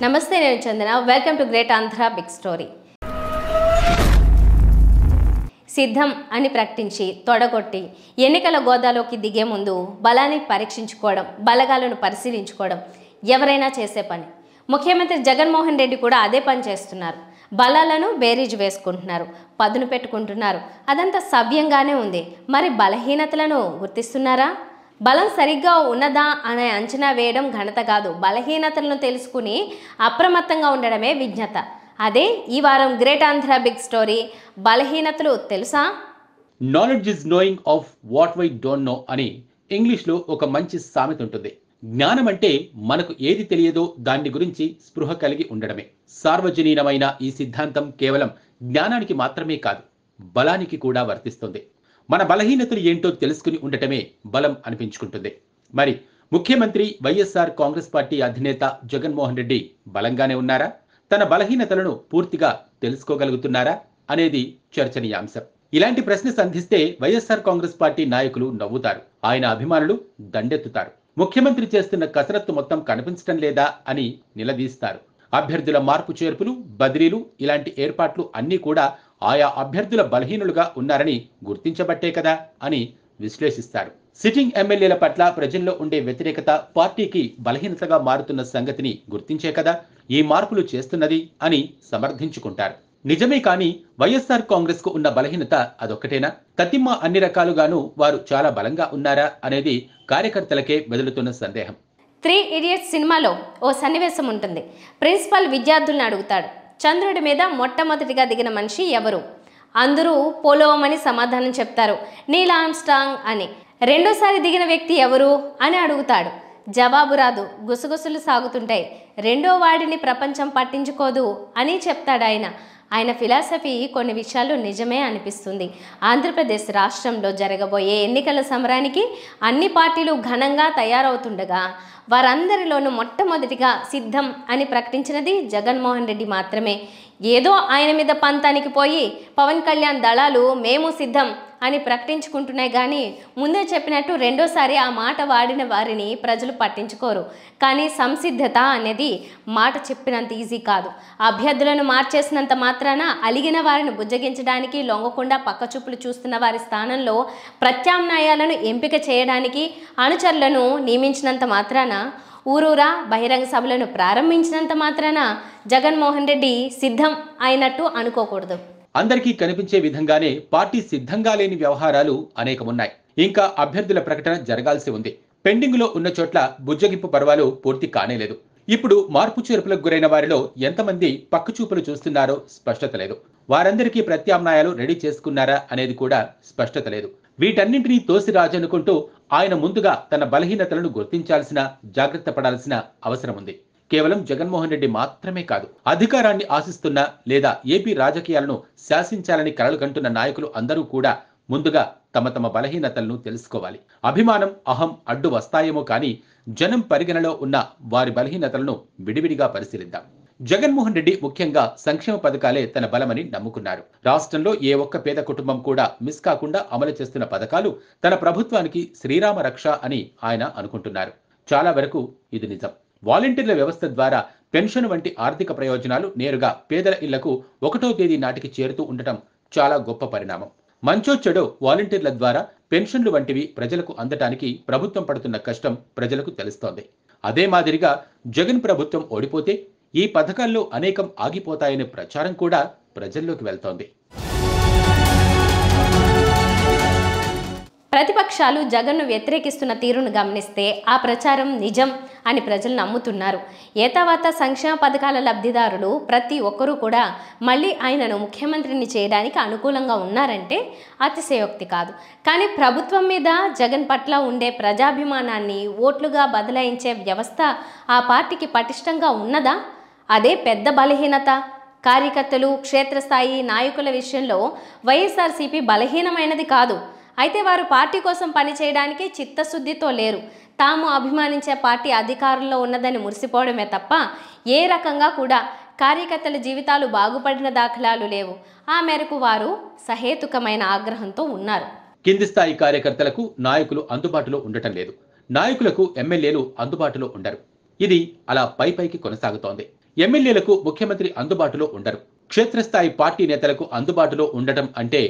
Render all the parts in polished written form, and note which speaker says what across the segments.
Speaker 1: నమస్తే, నేను Chandana. Welcome to great Andhra big story. సిద్ధం అని ప్రకటించి తొడగొట్టి ఎన్నికల గోదాలోకి దిగే ముందు బలాన్ని పరీక్షించుకోవడం, బలగాలను పరిశీలించుకోవడం ఎవరైనా చేసే పని. ముఖ్యమంత్రి జగన్మోహన్ రెడ్డి కూడా అదే పని చేస్తున్నారు. బలాలను బేరీజు వేసుకుంటున్నారు, పదును పెట్టుకుంటున్నారు. అదంతా సవ్యంగానే ఉంది. మరి బలహీనతలను గుర్తిస్తున్నారా? బలం సరిగ్గా ఉన్నదా అనే అంచనా వేయడం ఘనత కాదు, బలహీనతలను తెలుసుకుని అప్రమత్తంగా ఉండడమే విజ్ఞత. అదే ఈ వారం గ్రేట్ ఆంధ్ర బిగ్ స్టోరీ. బలహీనతలు తెలుసా?
Speaker 2: Knowledge is knowing of what why don't know అని ఇంగ్లీష్లో ఒక మంచి సామెత ఉంటుంది. జ్ఞానం అంటే మనకు ఏది తెలియదో దాని గురించి స్పృహ కలిగి ఉండడమే. సార్వజనీనమైన ఈ సిద్ధాంతం కేవలం జ్ఞానానికి మాత్రమే కాదు, బలానికి కూడా వర్తిస్తుంది. మన బలహీనతలు ఏంటో తెలుసుకుని ఉండటమే బలం అనిపించుకుంటుంది. మరి ముఖ్యమంత్రి వైఎస్ఆర్ కాంగ్రెస్ పార్టీ అధినేత జగన్మోహన్ రెడ్డి బలంగానే ఉన్నారా? తన బలహీనతలను పూర్తిగా తెలుసుకోగలుగుతున్నారా అనేది చర్చనీయాంశం. ఇలాంటి ప్రశ్న సంధిస్తే వైఎస్ఆర్ కాంగ్రెస్ పార్టీ నాయకులు నవ్వుతారు, ఆయన అభిమానులు దండెత్తుతారు. ముఖ్యమంత్రి చేస్తున్న కసరత్తు మొత్తం కనిపించడం లేదా అని నిలదీస్తారు. అభ్యర్థుల మార్పు చేర్పులు, బదిలీలు ఇలాంటి ఏర్పాట్లు అన్నీ కూడా ఆయా అభ్యర్థుల బలహీనులుగా ఉన్నారని గుర్తించబట్టే కదా అని విశ్లేషిస్తారు. సిట్టింగ్ ఎమ్మెల్యేల పట్ల ప్రజల్లో ఉండే వ్యతిరేకత పార్టీకి బలహీనతగా మారుతున్న సంగతిని గుర్తించే కదా ఈ మార్పులు చేస్తున్నది అని సమర్థించుకుంటారు. నిజమే, కానీ వైఎస్ఆర్ కాంగ్రెస్ కు ఉన్న బలహీనత అదొక్కటేనా? తతిమ్మ అన్ని రకాలుగాను వారు చాలా బలంగా ఉన్నారా అనేది కార్యకర్తలకే మెదులుతున్న సందేహం.
Speaker 1: 3 Idiots సినిమాలో ఓ సన్నివేశం ఉంటుంది. ప్రిన్సిపల్ విద్యార్థులను అడుగుతాడు, చంద్రుడి మీద మొట్టమొదటిగా దిగిన మనిషి ఎవరు? అందరూ పోలోమని సమాధానం చెప్తారు, నీల్ ఆర్మ్స్ట్రాంగ్ అని. రెండోసారి దిగిన వ్యక్తి ఎవరు అని అడుగుతాడు. జవాబు రాదు, గుసగుసలు సాగుతుంటాయి. రెండో వాడిని ప్రపంచం పట్టించుకోదు అని చెప్తాడు ఆయన. ఆయన ఫిలాసఫీ కొన్ని విషయాలు నిజమే అనిపిస్తుంది. ఆంధ్రప్రదేశ్ రాష్ట్రంలో జరగబోయే ఎన్నికల సమరానికి అన్ని పార్టీలు ఘనంగా తయారవుతుండగా వారందరిలోనూ మొట్టమొదటిగా సిద్ధం అని ప్రకటించినది జగన్మోహన్ రెడ్డి మాత్రమే. ఏదో ఆయన మీద పంతానికి పోయి పవన్ కళ్యాణ్ దళాలు మేము సిద్ధం అని ప్రకటించుకుంటున్నాయి, కానీ ముందే చెప్పినట్టు రెండోసారి ఆ మాట వాడిన వారిని ప్రజలు పట్టించుకోరు. కానీ సంసిద్ధత అనేది మాట చెప్పినంత ఈజీ కాదు. అభ్యర్థులను మార్చేసినంత మాత్రాన అలిగిన వారిని బుజ్జగించడానికి, లొంగకుండా పక్కచూపులు చూస్తున్న వారి స్థానంలో ప్రత్యామ్నాయాలను ఎంపిక చేయడానికి అనుచరులను నియమించినంత మాత్రాన, ఊరూరా బహిరంగ సభలను ప్రారంభించినంత మాత్రాన జగన్మోహన్ రెడ్డి సిద్ధం అయినట్టు అనుకోకూడదు.
Speaker 2: అందరికీ కనిపించే విధంగానే పార్టీ సిద్ధంగా లేని వ్యవహారాలు అనేకమున్నాయి. ఇంకా అభ్యర్థుల ప్రకటన జరగాల్సి ఉంది. పెండింగ్ లో ఉన్న చోట్ల బుజ్జగింపు పర్వాలు పూర్తి కానేలేదు. ఇప్పుడు మార్పు చేర్పులకు గురైన వారిలో ఎంతమంది పక్కచూపులు చూస్తున్నారో స్పష్టత లేదు. వారందరికీ ప్రత్యామ్నాయాలు రెడీ చేసుకున్నారా అనేది కూడా స్పష్టత లేదు. వీటన్నింటినీ తోసిరాజనుకుంటూ ఆయన ముందుగా తన బలహీనతలను గుర్తించాల్సిన, జాగ్రత్త పడాల్సిన అవసరం ఉంది. కేవలం జగన్మోహన్ రెడ్డి మాత్రమే కాదు, అధికారాన్ని ఆశిస్తున్న లేదా ఏపీ రాజకీయాలను శాసించాలని కలలు కంటున్న నాయకులు అందరూ కూడా ముందుగా తమ తమ బలహీనతలను తెలుసుకోవాలి. అభిమానం, అహం అడ్డు వస్తాయేమో కానీ జనం పరిగణలో ఉన్న వారి బలహీనతలను విడివిడిగా పరిశీలిద్దాం. జగన్మోహన్ రెడ్డి ముఖ్యంగా సంక్షేమ పథకాలే తన బలమని నమ్ముకున్నారు. రాష్ట్రంలో ఏ ఒక్క పేద కుటుంబం కూడా మిస్ కాకుండా అమలు చేస్తున్న పథకాలు తన ప్రభుత్వానికి శ్రీరామ రక్ష అని ఆయన అనుకుంటున్నారు. చాలా వరకు ఇది నిజం. వాలంటీర్ల వ్యవస్థ ద్వారా పెన్షన్ వంటి ఆర్థిక ప్రయోజనాలు నేరుగా పేదల ఇళ్లకు 1వ తేదీ నాటికి చేరుతూ ఉండటం చాలా గొప్ప పరిణామం. మంచో చెడో వాలంటీర్ల ద్వారా పెన్షన్లు వంటివి ప్రజలకు అందటానికి ప్రభుత్వం పడుతున్న కష్టం ప్రజలకు తెలుస్తోంది. అదే మాదిరిగా జగన్ ప్రభుత్వం ఓడిపోతే ఈ పథకాల్లో అనేకం ఆగిపోతాయనే ప్రచారం కూడా ప్రజల్లోకి వెళ్తోంది.
Speaker 1: ప్రతిపక్షాలు జగన్ను వ్యతిరేకిస్తున్న తీరును గమనిస్తే ఆ ప్రచారం నిజం అని ప్రజలు నమ్ముతున్నారు. ఏతావాత సంక్షేమ పథకాల లబ్ధిదారులు ప్రతి ఒక్కరూ కూడా మళ్ళీ ఆయనను ముఖ్యమంత్రిని చేయడానికి అనుకూలంగా ఉన్నారంటే అతిశయోక్తి కాదు. కానీ ప్రభుత్వం మీద జగన్ పట్ల ఉండే ప్రజాభిమానాన్ని ఓట్లుగా బదలాయించే వ్యవస్థ ఆ పార్టీకి పటిష్టంగా ఉన్నదా? అదే పెద్ద బలహీనత. కార్యకర్తలు, క్షేత్రస్థాయి నాయకుల విషయంలో వైఎస్ఆర్సీపీ బలహీనమైనది కాదు. అయితే వారు పార్టీ కోసం పనిచేయడానికి చిత్తశుద్ధితో లేరు. తాము అభిమానించే పార్టీ అధికారంలో ఉన్నదని మురిసిపోవడమే తప్ప ఏ రకంగా కూడా కార్యకర్తల జీవితాలు బాగుపడిన దాఖలాలు లేవు. ఆ మేరకు వారు సహేతుకమైన ఆగ్రహంతో ఉన్నారు.
Speaker 2: కింది స్థాయి కార్యకర్తలకు నాయకులు అందుబాటులో ఉండటం లేదు. నాయకులకు ఎమ్మెల్యేలు అందుబాటులో ఉండరు. ఇది అలా పైపైకి కొనసాగుతోంది. ఎమ్మెల్యేలకు ముఖ్యమంత్రి అందుబాటులో ఉండరు. క్షేత్రస్థాయి పార్టీ నేతలకు అందుబాటులో ఉండటం అంటే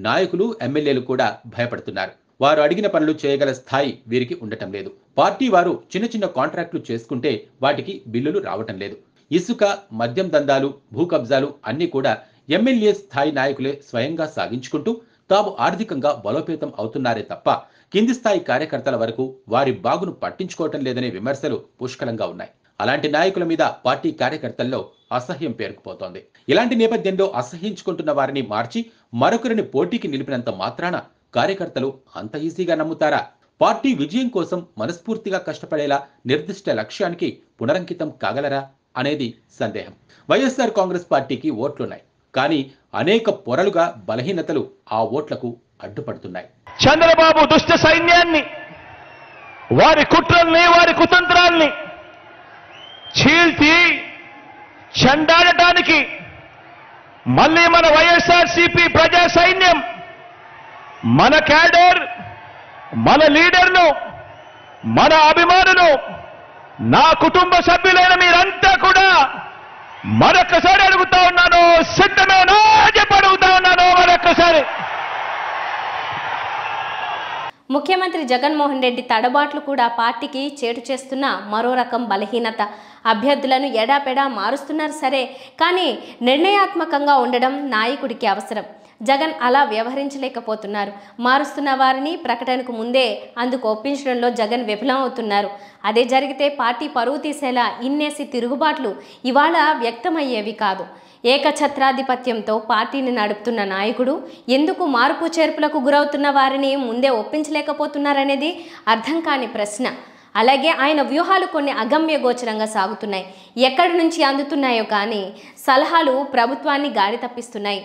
Speaker 2: నాయకులు, ఎమ్మెల్యేలు కూడా భయపడుతున్నారు. వారు అడిగిన పనులు చేయగల స్థాయి వీరికి ఉండటం లేదు. పార్టీ వారు చిన్న చిన్న కాంట్రాక్టులు చేసుకుంటే వాటికి బిల్లులు రావటం లేదు. ఇసుక, మద్యం దందాలు, భూ కబ్జాలు అన్నీ కూడా ఎమ్మెల్యే స్థాయి నాయకులే స్వయంగా సాగించుకుంటూ తాము ఆర్థికంగా బలోపేతం అవుతున్నారే తప్ప కింది స్థాయి కార్యకర్తల వరకు వారి బాగును పట్టించుకోవటం లేదనే విమర్శలు పుష్కలంగా ఉన్నాయి. అలాంటి నాయకుల మీద పార్టీ కార్యకర్తల్లో అసహ్యం పేరుకుపోతోంది. ఇలాంటి నేపథ్యంలో అసహ్యించుకుంటున్న వారిని మార్చి మరొకరిని పోటీకి నిలిపినంత మాత్రాన కార్యకర్తలు అంత ఈజీగా నమ్ముతారా? పార్టీ విజయం కోసం మనస్ఫూర్తిగా కష్టపడేలా నిర్దిష్ట లక్ష్యానికి పునరంకితం కాగలరా అనేది సందేహం. వైఎస్ఆర్ కాంగ్రెస్ పార్టీకి ఓట్లున్నాయి, కానీ అనేక పొరలుగా బలహీనతలు ఆ ఓట్లకు అడ్డుపడుతున్నాయి.
Speaker 3: చంద్రబాబు దుష్ట సైన్యాన్ని, వారి కుట్రల్ని, వారి కుతంత్రాల్ని చీల్చి చెండాడటానికి మళ్ళీ మన వైఎస్ఆర్సీపీ ప్రజా సైన్యం, మన క్యాడర్, మన లీడర్ను, మన అభిమానులు, నా కుటుంబ సభ్యులైన మీరంతా కూడా మరొక్కసారి అడుగుతా ఉన్నాను, సిద్ధమేనా చెప్పి అడుగుతా ఉన్నాను మరొక్కసారి.
Speaker 1: ముఖ్యమంత్రి జగన్మోహన్ రెడ్డి తడబాట్లు కూడా పార్టీకి చేటు చేస్తున్న మరో రకం బలహీనత. అభ్యర్థులను ఎడాపెడా మారుస్తున్నారు సరే, కానీ నిర్ణయాత్మకంగా ఉండడం నాయకుడికి అవసరం. జగన్ అలా వ్యవహరించలేకపోతున్నారు. మారుస్తున్న వారిని ప్రకటనకు ముందే అందుకు ఒప్పించడంలో జగన్ విఫలం అవుతున్నారు. అదే జరిగితే పార్టీ పరువు తీసేలా ఇన్నేసి తిరుగుబాట్లు ఇవాళ వ్యక్తమయ్యేవి కాదు. ఏకఛత్రాధిపత్యంతో పార్టీని నడుపుతున్న నాయకుడు ఎందుకు మార్పు చేర్పులకు గురవుతున్న వారిని ముందే ఒప్పించలేకపోతున్నారనేది అర్థం కాని ప్రశ్న. అలాగే ఆయన వ్యూహాలు కొన్ని అగమ్య గోచరంగా సాగుతున్నాయి. ఎక్కడి నుంచి అందుతున్నాయో కానీ సలహాలు ప్రభుత్వాన్ని గాడి తప్పిస్తున్నాయి.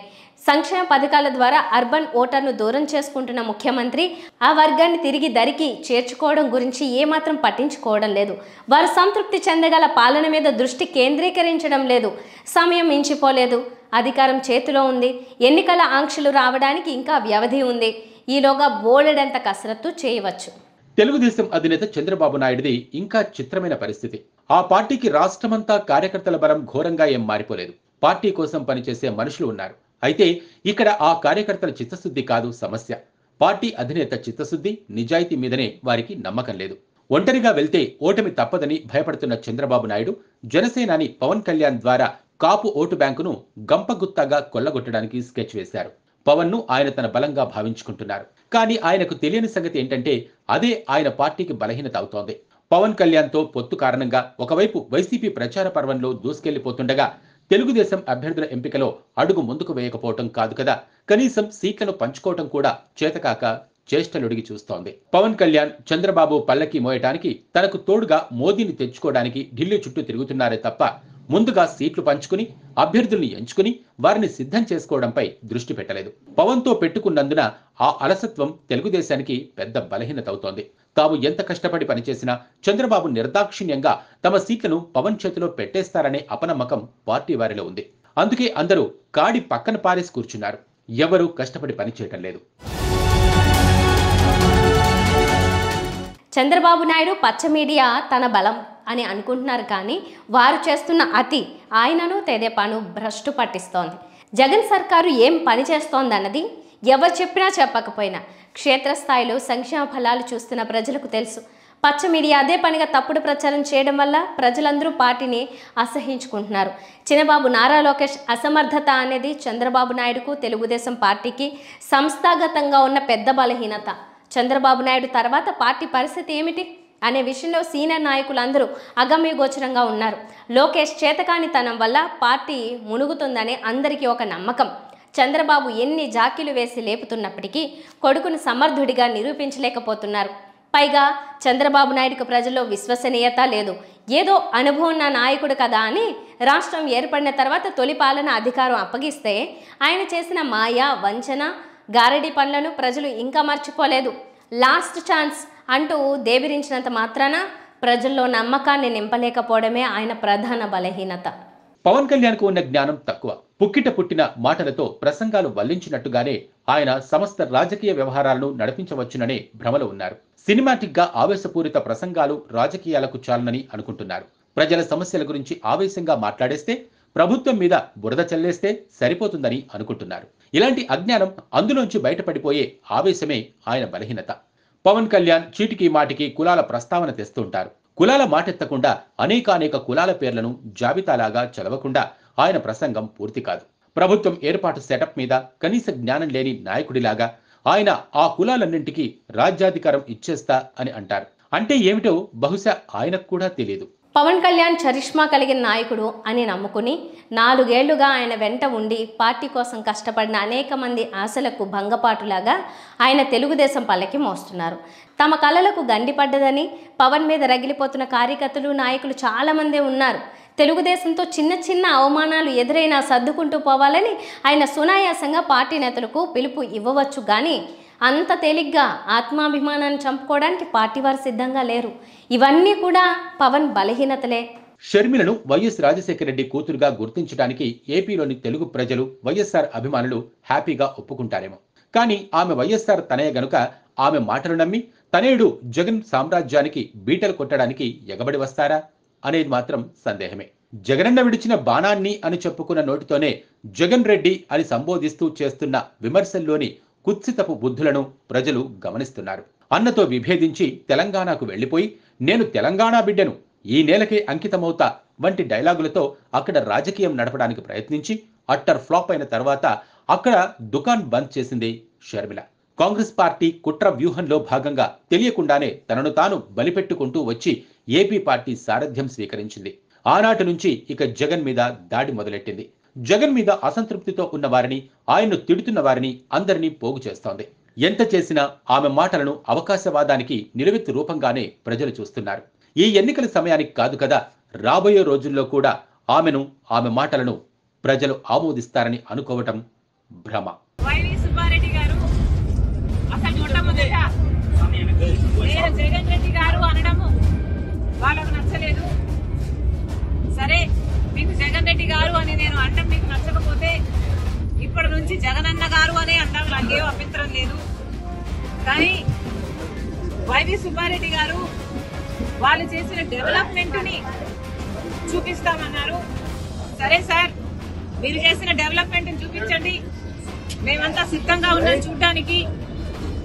Speaker 1: సంక్షేమ పథకాల ద్వారా అర్బన్ ఓటర్ను దూరం చేసుకుంటున్న ముఖ్యమంత్రి ఆ వర్గాన్ని తిరిగి దరికి చేర్చుకోవడం గురించి ఏమాత్రం పట్టించుకోవడం లేదు. వారు సంతృప్తి చెందగల పాలన మీద దృష్టి కేంద్రీకరించడం లేదు. సమయం మించిపోలేదు, అధికారం చేతిలో ఉంది, ఎన్నికల ఆంక్షలు రావడానికి ఇంకా వ్యవధి ఉంది. ఈలోగా బోలెడంత కసరత్తు చేయవచ్చు.
Speaker 2: తెలుగుదేశం అధినేత చంద్రబాబు నాయుడిది ఇంకా చిత్రమైన పరిస్థితి. ఆ పార్టీకి రాష్ట్రమంతా కార్యకర్తల బలం ఘోరంగా ఏం మారిపోలేదు. పార్టీ కోసం పనిచేసే మనుషులు ఉన్నారు. అయితే ఇక్కడ ఆ కార్యకర్తల చిత్తశుద్ధి కాదు సమస్య. పార్టీ అధినేత చిత్తశుద్ధి, నిజాయితీ మీదనే వారికి నమ్మకం లేదు. ఒంటరిగా వెళ్తే ఓటమి తప్పదని భయపడుతున్న చంద్రబాబు నాయుడు జనసేనాని పవన్ కళ్యాణ్ ద్వారా కాపు ఓటు బ్యాంకును గంపగుత్తాగా కొల్లగొట్టడానికి స్కెచ్ వేశారు. పవన్ ను ఆయన తన బలంగా భావించుకుంటున్నారు. కానీ ఆయనకు తెలియని సంగతి ఏంటంటే అదే ఆయన పార్టీకి బలహీనత అవుతోంది. పవన్ కళ్యాణ్తో పొత్తు కారణంగా ఒకవైపు వైసీపీ ప్రచార పర్వంలో దూసుకెళ్లిపోతుండగా తెలుగుదేశం అభ్యర్థుల ఎంపికలో అడుగు ముందుకు వేయకపోవటం కాదు కదా, కనీసం సీట్లను పంచుకోవటం కూడా చేతకాక చేష్టలుడిగి చూస్తోంది. పవన్ కళ్యాణ్ చంద్రబాబు పల్లకి మోయటానికి తనకు తోడుగా మోదీని తెచ్చుకోవడానికి ఢిల్లీ చుట్టూ తిరుగుతున్నారే తప్ప ముందుగా సీట్లు పంచుకుని అభ్యర్థుల్ని ఎంచుకుని వారిని సిద్ధం చేసుకోవడంపై దృష్టి పెట్టలేదు. పవన్ తో పెట్టుకున్నందున ఆ అలసత్వం తెలుగుదేశానికి పెద్ద బలహీనత అవుతోంది. తాము ఎంత కష్టపడి పనిచేసినా చంద్రబాబు నిర్దాక్షిణ్యంగా తమ సీట్లను పవన్ చేతిలో పెట్టేస్తారనే అపనమ్మకం పార్టీ వారిలో ఉంది. అందుకే అందరూ కాడి పక్కన పారేసి కూర్చున్నారు. ఎవరూ కష్టపడి పనిచేయటం లేదు.
Speaker 1: చంద్రబాబు నాయుడు పచ్చ మీడియా తన బలం అని అనుకుంటున్నారు, కానీ వారు చేస్తున్న అతి ఆయనను తెదేపాను భ్రష్టు పట్టిస్తోంది. జగన్ సర్కారు ఏం పని చేస్తోందన్నది ఎవరు చెప్పినా చెప్పకపోయినా క్షేత్రస్థాయిలో సంక్షేమ ఫలాలు చూస్తున్న ప్రజలకు తెలుసు. పచ్చ మీడియా అదే పనిగా తప్పుడు ప్రచారం చేయడం వల్ల ప్రజలందరూ పార్టీని అసహించుకుంటున్నారు. చిన్నబాబు నారా లోకేష్ అసమర్థత అనేది చంద్రబాబు నాయుడుకు, తెలుగుదేశం పార్టీకి సంస్థాగతంగా ఉన్న పెద్ద బలహీనత. చంద్రబాబు నాయుడు తర్వాత పార్టీ పరిస్థితి ఏమిటి అనే విషయంలో సీనియర్ నాయకులందరూ అగమ్య గోచరంగా ఉన్నారు. లోకేష్ చేతకానితనం వల్ల పార్టీ మునుగుతుందనే అందరికీ ఒక నమ్మకం. చంద్రబాబు ఎన్ని జాకీలు వేసి లేపుతున్నప్పటికీ కొడుకును సమర్థుడిగా నిరూపించలేకపోతున్నారు. పైగా చంద్రబాబు నాయుడుకు ప్రజల్లో విశ్వసనీయత లేదు. ఏదో అనుభవం ఉన్న నాయకుడు కదా అని రాష్ట్రం ఏర్పడిన తర్వాత తొలి పాలన అధికారం అప్పగిస్తే ఆయన చేసిన మాయ, వంచన, గారడీ పనులను ప్రజలు ఇంకా మర్చిపోలేదు. లాస్ట్ ఛాన్స్ అంటూ దేవిరించినంత మాత్రాన ప్రజల్లో నమ్మకాన్ని నింపలేకపోవడమే ఆయన ప్రధాన బలహీనత.
Speaker 2: పవన్ కళ్యాణ్ కు ఉన్న జ్ఞానం తక్కువ. పుక్కిట పుట్టిన మాటలతో ప్రసంగాలు వల్లించినట్టుగానే ఆయన సమస్త రాజకీయ వ్యవహారాలను నడిపించవచ్చుననే భ్రమలో ఉన్నారు. సినిమాటిక్ గా ఆవేశపూరిత ప్రసంగాలు రాజకీయాలకు చాలనని అనుకుంటున్నారు. ప్రజల సమస్యల గురించి ఆవేశంగా మాట్లాడేస్తే, ప్రభుత్వం మీద బురద చల్లేస్తే సరిపోతుందని అనుకుంటున్నారు. ఇలాంటి అజ్ఞానం, అందులోంచి బయటపడిపోయే ఆవేశమే ఆయన బలహీనత. పవన్ కళ్యాణ్ చీటికి మాటికి కులాల ప్రస్తావన తెస్తుంటారు. కులాల మాటెత్తకుండా అనేక కులాల పేర్లను జాబితాలాగా చదవకుండా ఆయన ప్రసంగం పూర్తి కాదు. ప్రభుత్వం ఏర్పాటు సెటప్ మీద కనీస జ్ఞానం లేని నాయకుడిలాగా ఆయన ఆ కులాలన్నింటికీ రాజ్యాధికారం ఇచ్చేస్తా అని అంటారు. అంటే ఏమిటో బహుశా ఆయనకు కూడా తెలియదు.
Speaker 1: పవన్ కళ్యాణ్ చరిష్మా కలిగిన నాయకుడు అని నమ్ముకుని 4 ఏళ్లుగా ఆయన వెంట ఉండి పార్టీ కోసం కష్టపడిన అనేక మంది ఆశలకు భంగపాటులాగా ఆయన తెలుగుదేశం పల్లకి మోస్తున్నారు. తమ కలలకు గండిపడ్డదని పవన్ మీద రగిలిపోతున్న కార్యకర్తలు, నాయకులు చాలామందే ఉన్నారు. తెలుగుదేశంతో చిన్న అవమానాలు ఎదురైనా సర్దుకుంటూ పోవాలని ఆయన సునాయాసంగా పార్టీ నేతలకు పిలుపు ఇవ్వవచ్చు, కానీ అంత తేలిగ్గా ఆత్మాభిమానాన్ని చంపుకోవడానికి పార్టీ వారు సిద్ధంగా లేరు. ఇవన్నీ కూడా పవన్ బలహీనతలే.
Speaker 2: షర్మిలను వైఎస్ రాజశేఖర రెడ్డి కూతురుగా గుర్తించడానికి ఏపీలోని తెలుగు ప్రజలు, వైఎస్ఆర్ అభిమానులు హ్యాపీగా ఒప్పుకుంటారేమో. కానీ ఆమె వైఎస్ఆర్ తనయ గనుక ఆమె మాటలు నమ్మి తనేడు జగన్ సామ్రాజ్యానికి బీటలు కొట్టడానికి ఎగబడి వస్తారా అనేది మాత్రం సందేహమే. జగనన్న విడిచిన బాణాన్ని అని చెప్పుకున్న నోటితోనే జగన్ రెడ్డి అని సంబోధిస్తూ చేస్తున్న విమర్శల్లోని కుత్సితపు బుద్ధులను ప్రజలు గమనిస్తున్నారు. అన్నతో విభేదించి తెలంగాణకు వెళ్లిపోయి నేను తెలంగాణ బిడ్డను, ఈ నేలకే అంకితమవుతా వంటి డైలాగులతో అక్కడ రాజకీయం నడపడానికి ప్రయత్నించి అట్టర్ ఫ్లాప్ అయిన తర్వాత అక్కడ దుకాన్ బంద్ చేసింది షర్మిల. కాంగ్రెస్ పార్టీ కుట్ర వ్యూహంలో భాగంగా తెలియకుండానే తనను తాను బలిపెట్టుకుంటూ వచ్చి ఏపీ పార్టీ సారథ్యం స్వీకరించింది. ఆనాటి నుంచి ఇక జగన్ మీద దాడి మొదలెట్టింది. జగన్ మీద అసంతృప్తితో ఉన్న వారిని, ఆయన్ను తిడుతున్న వారిని అందరినీ పోగు చేస్తోంది. ఎంత చేసినా ఆమె మాటలను అవకాశవాదానికి నిలువెత్తు రూపంగానే ప్రజలు చూస్తున్నారు. ఈ ఎన్నికల సమయానికి కాదు కదా, రాబోయే రోజుల్లో కూడా ఆమెను, ఆమె మాటలను ప్రజలు ఆమోదిస్తారని అనుకోవటం భ్రమ.
Speaker 4: జగన్ రెడ్డి గారు అనడము వాళ్ళకు నచ్చలేదు. సరే, మీకు జగన్ రెడ్డి గారు అని నేను అనడం మీకు నచ్చకపోతే ఇప్పటి నుంచి జగనన్న గారు అనే అనడం నాకేం అభ్యంతరం లేదు. కానీ వైవి సుబ్బారెడ్డి గారు వాళ్ళు చేసిన డెవలప్మెంట్ ని చూపిస్తామన్నారు. సరే సార్, మీరు చేసిన డెవలప్మెంట్ ని చూపించండి, మేమంతా సిద్ధంగా ఉన్నాం చూడడానికి.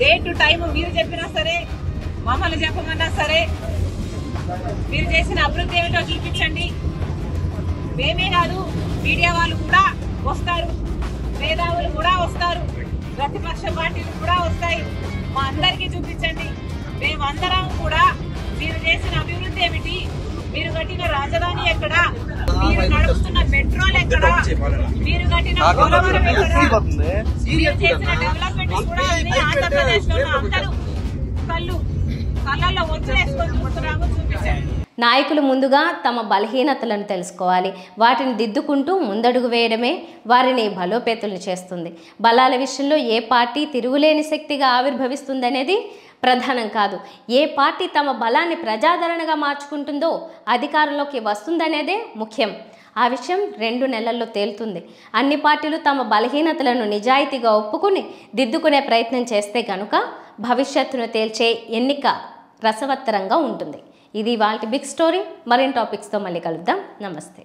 Speaker 4: డే టు టైం మీరు చెప్పినా సరే, మమ్మల్ని చెప్పమన్నా సరే, మీరు చేసిన అభివృద్ధి ఏమిటో చూపించండి. మేమే కాదు, మీడియా వాళ్ళు కూడా వస్తారు, మేధావులు కూడా వస్తారు, ప్రతిపక్ష పార్టీలు కూడా వస్తాయి. మా అందరికీ చూపించండి. మేమందరం కూడా మీరు చేసిన అభివృద్ధి ఏమిటి, మీరు కట్టిన రాజధాని ఎక్కడ, మీరు నడుపుతున్న మెట్రోలు ఎక్కడ, మీరు కట్టిన పోలవరం ఎక్కడ, మీరు చేసిన డెవలప్మెంట్ కూడా ఆంధ్రప్రదేశ్ లో అందరూ కళ్ళల్లో వచ్చేసుకొని చూస్తున్నాము, చూపించండి.
Speaker 1: నాయకులు ముందుగా తమ బలహీనతలను తెలుసుకోవాలి. వాటిని దిద్దుకుంటూ ముందడుగు వేయడమే వారిని బలోపేతులు చేస్తుంది. బలాల విషయంలో ఏ పార్టీ తిరుగులేని శక్తిగా ఆవిర్భవిస్తుందనేది ప్రధానం కాదు. ఏ పార్టీ తమ బలాన్ని ప్రజాదరణగా మార్చుకుంటుందో అధికారంలోకి వస్తుందనేదే ముఖ్యం. ఆ విషయం 2 నెలల్లో తేలుతుంది. అన్ని పార్టీలు తమ బలహీనతలను నిజాయితీగా ఒప్పుకుని దిద్దుకునే ప్రయత్నం చేస్తే కనుక భవిష్యత్తును తేల్చే ఎన్నిక రసవత్తరంగా ఉంటుంది. ఇది వాళ్ళ బిగ్ స్టోరీ. మరిన్ని టాపిక్స్తో మళ్ళీ కలుద్దాం. నమస్తే.